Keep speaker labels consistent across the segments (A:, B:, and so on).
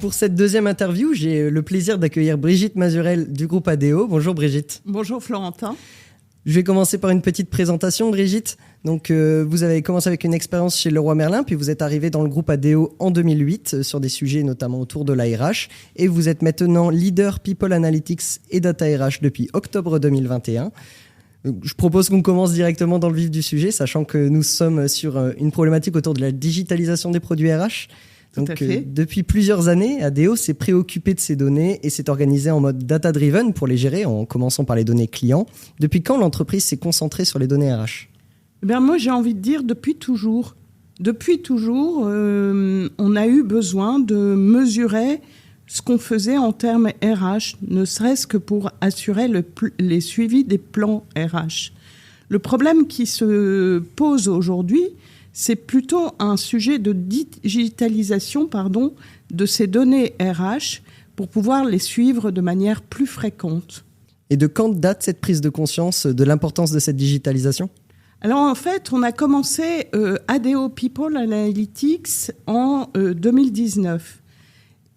A: Pour cette deuxième interview, j'ai le plaisir d'accueillir Brigitte Mazurel du groupe ADO. Bonjour Brigitte.
B: Bonjour Florentin.
A: Je vais commencer par une petite présentation, Brigitte. Donc, vous avez commencé avec une expérience chez Leroy Merlin, puis vous êtes arrivée dans le groupe ADO en 2008 sur des sujets notamment autour de la RH. Et vous êtes maintenant leader People Analytics et Data RH depuis octobre 2021. Je propose qu'on commence directement dans le vif du sujet, sachant que nous sommes sur une problématique autour de la digitalisation des produits RH. Donc, depuis plusieurs années, ADO s'est préoccupé de ces données et s'est organisé en mode data-driven pour les gérer, en commençant par les données clients. Depuis quand l'entreprise s'est concentrée sur les données RH ?
B: Moi, j'ai envie de dire depuis toujours. Depuis toujours, on a eu besoin de mesurer ce qu'on faisait en termes RH, ne serait-ce que pour assurer les suivis des plans RH. Le problème qui se pose aujourd'hui, c'est plutôt un sujet de digitalisation de ces données RH pour pouvoir les suivre de manière plus fréquente.
A: Et de quand date cette prise de conscience de l'importance de cette digitalisation ?
B: Alors en fait, on a commencé ADO People Analytics en 2019.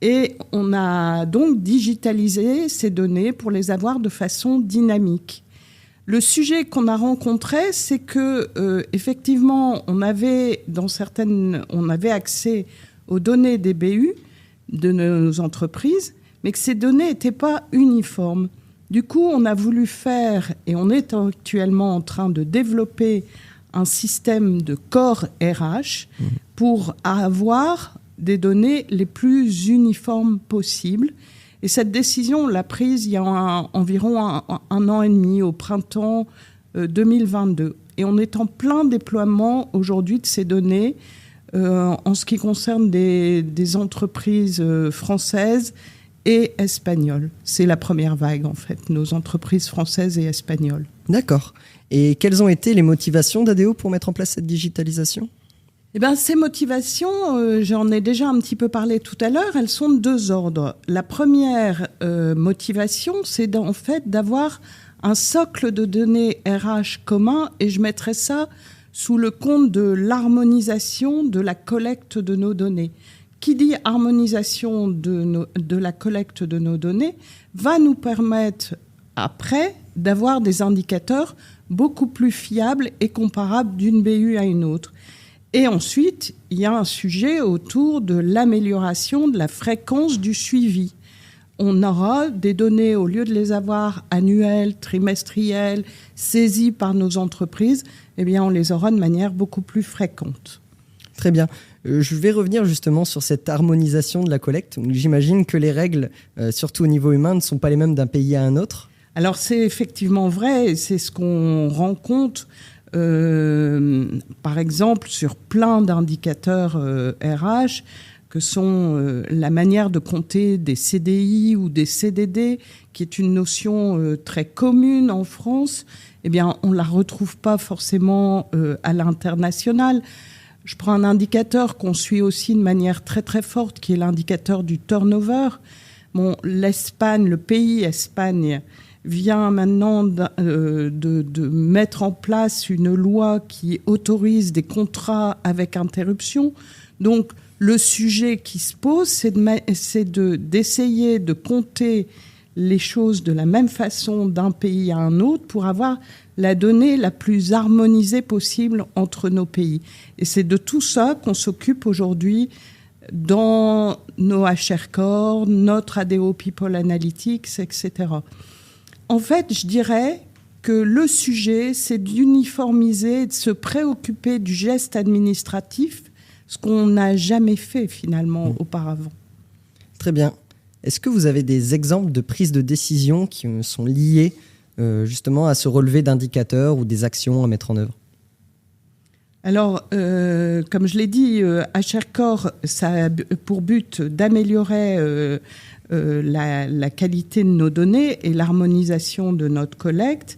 B: Et on a donc digitalisé ces données pour les avoir de façon dynamique. Le sujet qu'on a rencontré, c'est que effectivement, on avait accès aux données des BU de nos entreprises, mais que ces données n'étaient pas uniformes. Du coup, on a voulu faire, et on est actuellement en train de développer un système de corps RH pour avoir des données les plus uniformes possibles. Et cette décision, on l'a prise il y a environ un an et demi, au printemps 2022. Et on est en plein déploiement aujourd'hui de ces données en ce qui concerne des entreprises françaises et espagnoles. C'est la première vague, en fait, nos entreprises françaises et espagnoles. D'accord.
A: Et quelles ont été les motivations d'ADO pour mettre en place cette digitalisation ?
B: Ces motivations, j'en ai déjà un petit peu parlé tout à l'heure, elles sont de deux ordres. La première motivation, c'est en fait d'avoir un socle de données RH commun, et je mettrais ça sous le compte de l'harmonisation de la collecte de nos données. Qui dit harmonisation de la collecte de nos données va nous permettre après d'avoir des indicateurs beaucoup plus fiables et comparables d'une BU à une autre. Et ensuite, il y a un sujet autour de l'amélioration de la fréquence du suivi. On aura des données, au lieu de les avoir annuelles, trimestrielles, saisies par nos entreprises, on les aura de manière beaucoup plus fréquente.
A: Très bien. Je vais revenir justement sur cette harmonisation de la collecte. J'imagine que les règles, surtout au niveau humain, ne sont pas les mêmes d'un pays à un autre.
B: Alors c'est effectivement vrai, et c'est ce qu'on rencontre par exemple sur plein d'indicateurs RH, que sont la manière de compter des CDI ou des CDD, qui est une notion très commune en France. On ne la retrouve pas forcément à l'international. Je prends un indicateur qu'on suit aussi de manière très très forte, qui est l'indicateur du turnover. L'Espagne, le pays Espagne, vient maintenant de mettre en place une loi qui autorise des contrats avec interruption. Donc, le sujet qui se pose, c'est d'essayer de compter les choses de la même façon d'un pays à un autre pour avoir la donnée la plus harmonisée possible entre nos pays. Et c'est de tout ça qu'on s'occupe aujourd'hui dans nos HR Core, notre ADO People Analytics, etc. En fait, je dirais que le sujet, c'est d'uniformiser, de se préoccuper du geste administratif, ce qu'on n'a jamais fait finalement auparavant.
A: Très bien. Est-ce que vous avez des exemples de prises de décision qui sont liées justement à ce relevé d'indicateurs ou des actions à mettre en œuvre ?
B: Alors, comme je l'ai dit, HR Core, ça a pour but d'améliorer la qualité de nos données et l'harmonisation de notre collecte.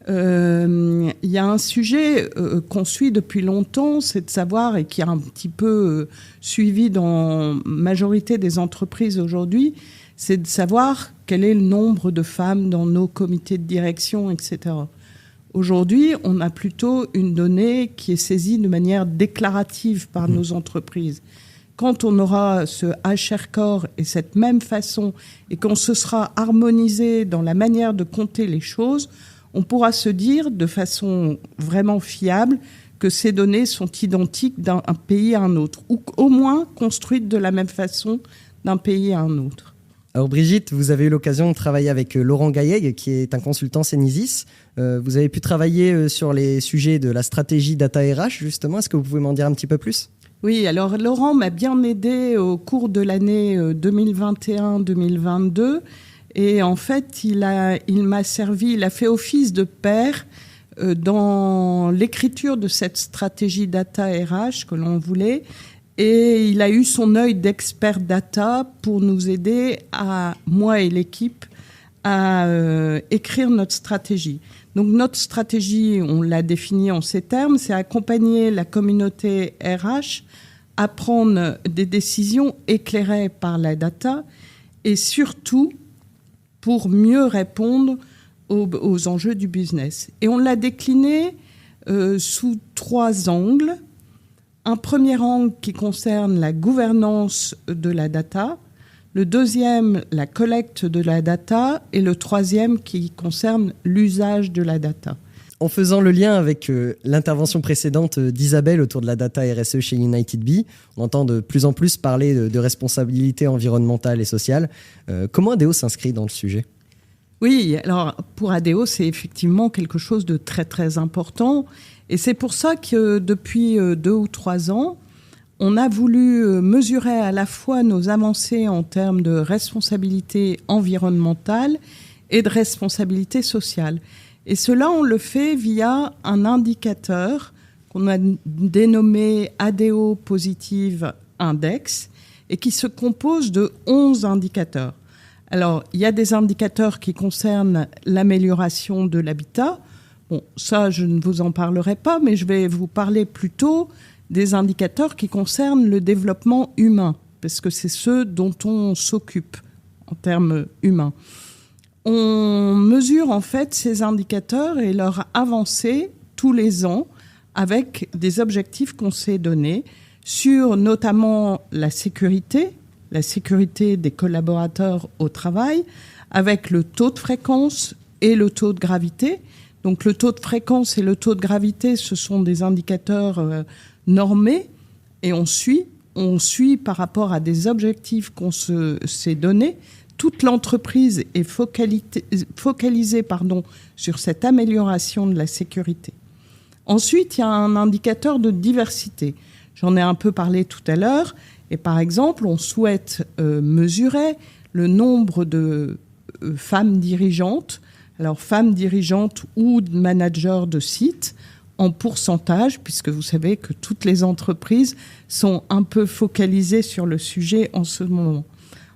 B: Il y a un sujet qu'on suit depuis longtemps, c'est de savoir, et qui est un petit peu suivi dans la majorité des entreprises aujourd'hui, c'est de savoir quel est le nombre de femmes dans nos comités de direction, etc. Aujourd'hui, on a plutôt une donnée qui est saisie de manière déclarative par nos entreprises. quand on aura ce HR-Core et cette même façon, et qu'on se sera harmonisé dans la manière de compter les choses, on pourra se dire de façon vraiment fiable que ces données sont identiques d'un pays à un autre, ou au moins construites de la même façon d'un pays à un autre.
A: Alors Brigitte, vous avez eu l'occasion de travailler avec Laurent Gailleg, qui est un consultant Cenisis. Vous avez pu travailler sur les sujets de la stratégie Data RH, justement. Est-ce que vous pouvez m'en dire un petit peu plus ?
B: Oui, alors Laurent m'a bien aidé au cours de l'année 2021-2022. Et en fait, il m'a servi, il a fait office de pair dans l'écriture de cette stratégie Data RH que l'on voulait. Et il a eu son œil d'expert data pour nous aider, moi et l'équipe, à écrire notre stratégie. Donc notre stratégie, on l'a définie en ces termes, c'est accompagner la communauté RH à prendre des décisions éclairées par la data et surtout pour mieux répondre aux enjeux du business. Et on l'a décliné sous 3 angles. Un premier angle qui concerne la gouvernance de la data, le deuxième, la collecte de la data, et le troisième qui concerne l'usage de la data.
A: En faisant le lien avec l'intervention précédente d'Isabelle autour de la data RSE chez United Bee, on entend de plus en plus parler de responsabilité environnementale et sociale. Comment ADEO s'inscrit dans le sujet ?
B: Oui, alors pour ADEO, c'est effectivement quelque chose de très très important. Et c'est pour ça que depuis 2 ou 3 ans, on a voulu mesurer à la fois nos avancées en termes de responsabilité environnementale et de responsabilité sociale. Et cela, on le fait via un indicateur qu'on a dénommé ADEO Positive Index et qui se compose de 11 indicateurs. Alors, il y a des indicateurs qui concernent l'amélioration de l'habitat. Bon, ça, je ne vous en parlerai pas, mais je vais vous parler plutôt des indicateurs qui concernent le développement humain, parce que c'est ceux dont on s'occupe en termes humains. On mesure en fait ces indicateurs et leur avancée tous les ans avec des objectifs qu'on s'est donnés sur notamment la sécurité des collaborateurs au travail, avec le taux de fréquence et le taux de gravité. Donc le taux de fréquence et le taux de gravité, ce sont des indicateurs normés et on suit par rapport à des objectifs qu'on s'est donnés. Toute l'entreprise est focalisée sur cette amélioration de la sécurité. Ensuite, il y a un indicateur de diversité. J'en ai un peu parlé tout à l'heure. Et par exemple, on souhaite mesurer le nombre de femmes dirigeantes, alors femmes dirigeantes ou managers de sites, en pourcentage, puisque vous savez que toutes les entreprises sont un peu focalisées sur le sujet en ce moment.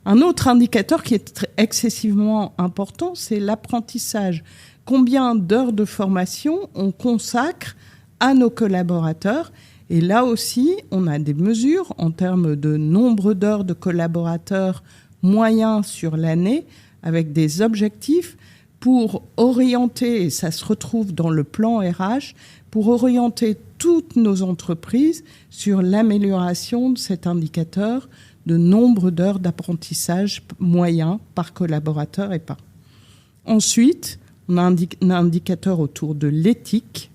B: Un autre indicateur qui est excessivement important, c'est l'apprentissage. Combien d'heures de formation on consacre à nos collaborateurs ? Et là aussi, on a des mesures en termes de nombre d'heures de collaborateurs moyens sur l'année, avec des objectifs pour orienter, et ça se retrouve dans le plan RH, pour orienter toutes nos entreprises sur l'amélioration de cet indicateur de nombre d'heures d'apprentissage moyen par collaborateur et par. Ensuite, on a un indicateur autour de l'éthique.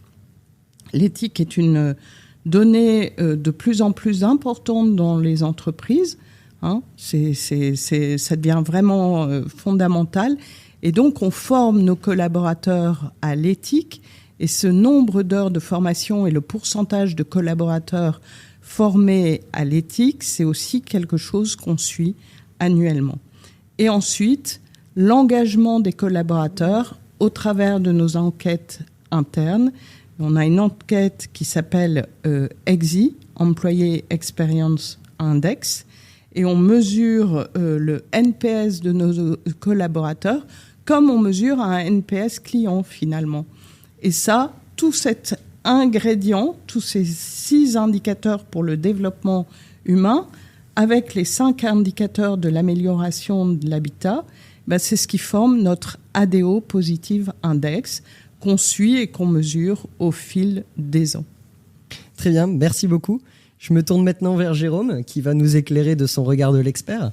B: L'éthique est une donnée de plus en plus importante dans les entreprises. Ça devient vraiment fondamental. Et donc, on forme nos collaborateurs à l'éthique. Et ce nombre d'heures de formation et le pourcentage de collaborateurs formés à l'éthique, c'est aussi quelque chose qu'on suit annuellement. Et ensuite, l'engagement des collaborateurs au travers de nos enquêtes internes. On a une enquête qui s'appelle EXI, Employee Experience Index, et on mesure le NPS de nos collaborateurs comme on mesure un NPS client finalement. Et ça, tout cet ingrédient, tous ces 6 indicateurs pour le développement humain, avec les 5 indicateurs de l'amélioration de l'habitat, c'est ce qui forme notre ADEO Positive Index qu'on suit et qu'on mesure au fil des ans.
A: Très bien, merci beaucoup. Je me tourne maintenant vers Jérôme, qui va nous éclairer de son regard de l'expert.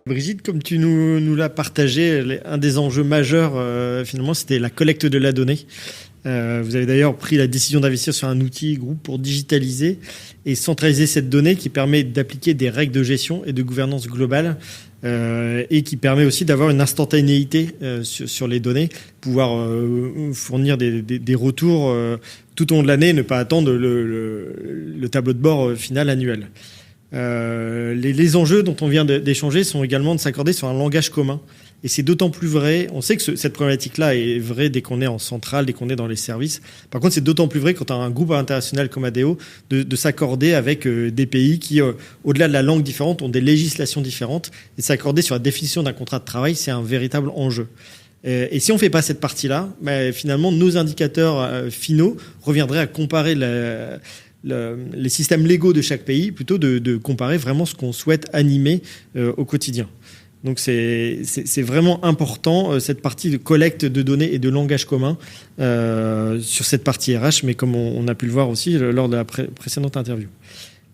C: Brigitte, comme tu nous l'as partagé, un des enjeux majeurs, finalement, c'était la collecte de la donnée. Vous avez d'ailleurs pris la décision d'investir sur un outil groupe pour digitaliser et centraliser cette donnée qui permet d'appliquer des règles de gestion et de gouvernance globale et qui permet aussi d'avoir une instantanéité sur les données, pouvoir fournir des retours tout au long de l'année et ne pas attendre le tableau de bord final annuel. Les enjeux dont on vient d'échanger sont également de s'accorder sur un langage commun. Et c'est d'autant plus vrai, on sait que cette problématique-là est vraie dès qu'on est en centrale, dès qu'on est dans les services. Par contre, c'est d'autant plus vrai quand on a un groupe international comme ADO de s'accorder avec des pays qui, au-delà de la langue différente, ont des législations différentes. Et s'accorder sur la définition d'un contrat de travail, c'est un véritable enjeu. Et si on ne fait pas cette partie-là, finalement, nos indicateurs finaux reviendraient à comparer les systèmes légaux de chaque pays, plutôt de comparer vraiment ce qu'on souhaite animer au quotidien. Donc c'est vraiment important, cette partie de collecte de données et de langage commun sur cette partie RH, mais comme on a pu le voir aussi lors de la précédente interview.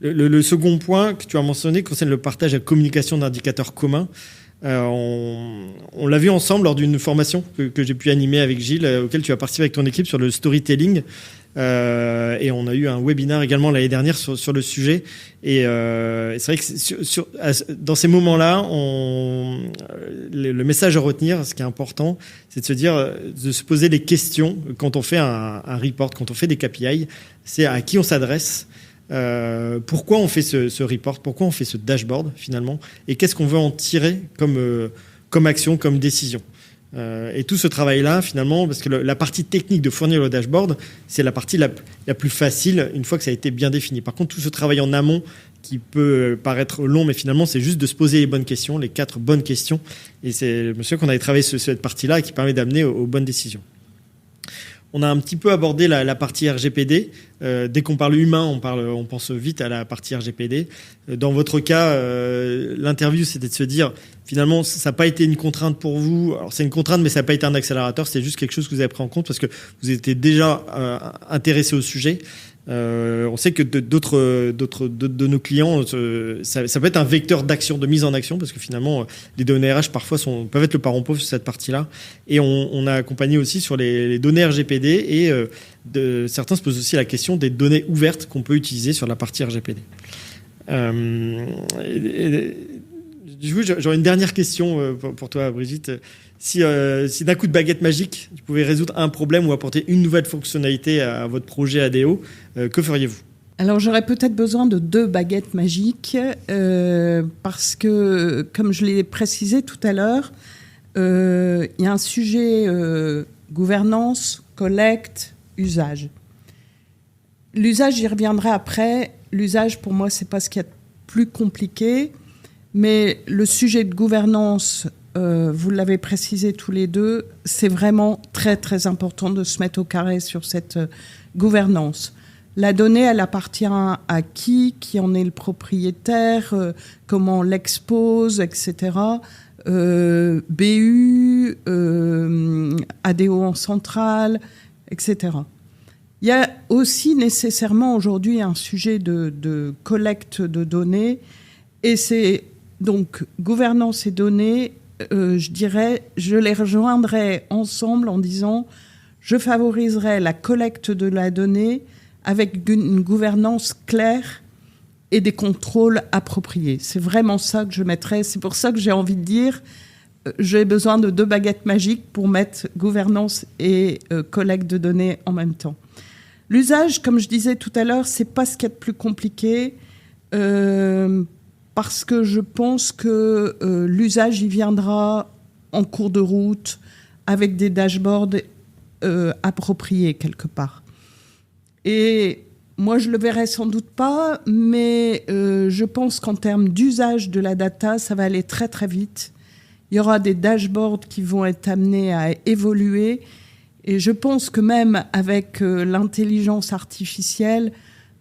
C: Le second point que tu as mentionné concerne le partage et la communication d'indicateurs communs. On l'a vu ensemble lors d'une formation que j'ai pu animer avec Gilles, auquel tu as participé avec ton équipe sur le storytelling. Et on a eu un webinaire également l'année dernière sur le sujet. Et c'est vrai que dans ces moments-là, le message à retenir, ce qui est important, c'est de se dire, de se poser des questions quand on fait un report, quand on fait des KPI. C'est à qui on s'adresse. Pourquoi on fait ce report, pourquoi on fait ce dashboard finalement, et qu'est-ce qu'on veut en tirer comme action, comme décision. Et tout ce travail-là, finalement, parce que la partie technique de fournir le dashboard, c'est la partie la plus facile une fois que ça a été bien défini. Par contre, tout ce travail en amont qui peut paraître long, mais finalement, c'est juste de se poser les bonnes questions, les 4 bonnes questions. Et c'est monsieur qu'on avait travaillé sur cette partie-là et qui permet d'amener aux bonnes décisions. On a un petit peu abordé la partie RGPD. Dès qu'on parle humain, on pense vite à la partie RGPD. Dans votre cas, l'interview, c'était de se dire, finalement, ça n'a pas été une contrainte pour vous. Alors, c'est une contrainte, mais ça n'a pas été un accélérateur. C'est juste quelque chose que vous avez pris en compte parce que vous étiez déjà intéressé au sujet. On sait que d'autres de nos clients, ça peut être un vecteur d'action, de mise en action, parce que finalement, les données RH parfois peuvent être le parent pauvre sur cette partie-là. Et on a accompagné aussi sur les données RGPD et certains se posent aussi la question des données ouvertes qu'on peut utiliser sur la partie RGPD. J'aurais une dernière question pour toi, Brigitte. Si d'un coup de baguette magique, tu pouvais résoudre un problème ou apporter une nouvelle fonctionnalité à votre projet ADO, que feriez-vous ?
B: Alors j'aurais peut-être besoin de 2 baguettes magiques parce que, comme je l'ai précisé tout à l'heure, il y a un sujet gouvernance, collecte, usage. L'usage, j'y reviendrai après. L'usage, pour moi, c'est pas ce qu'il y a de plus compliqué, mais le sujet de gouvernance, vous l'avez précisé tous les deux, c'est vraiment très très important de se mettre au carré sur cette gouvernance. La donnée, elle appartient à qui en est le propriétaire, comment on l'expose, etc. BU, ADO en centrale, etc. Il y a aussi nécessairement aujourd'hui un sujet de collecte de données, et c'est donc gouvernance et données. Je dirais, je les rejoindrais ensemble en disant, je favoriserais la collecte de la donnée avec une gouvernance claire et des contrôles appropriés. C'est vraiment ça que je mettrais. C'est pour ça que j'ai envie de dire, j'ai besoin de 2 baguettes magiques pour mettre gouvernance et collecte de données en même temps. L'usage, comme je disais tout à l'heure, c'est pas ce qu'il y a de plus compliqué. Parce que je pense que l'usage y viendra en cours de route avec des dashboards appropriés quelque part. Et moi, je le verrai sans doute pas, mais je pense qu'en termes d'usage de la data, ça va aller très très vite. Il y aura des dashboards qui vont être amenés à évoluer. Et je pense que même avec l'intelligence artificielle,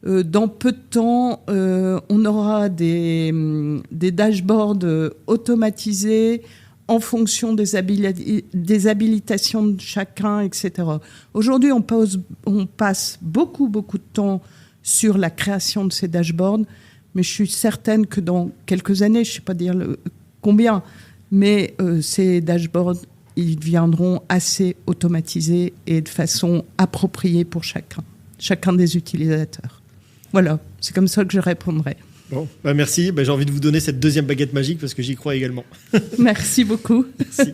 B: dans peu de temps, on aura des dashboards automatisés, en fonction des habilitations de chacun, etc. Aujourd'hui, on passe beaucoup de temps sur la création de ces dashboards, mais je suis certaine que dans quelques années, je ne sais pas dire combien, mais ces dashboards, ils viendront assez automatisés et de façon appropriée pour chacun des utilisateurs. Voilà, c'est comme ça que je répondrai.
C: Bon, merci. J'ai envie de vous donner cette deuxième baguette magique parce que j'y crois également.
B: Merci beaucoup.
C: Merci.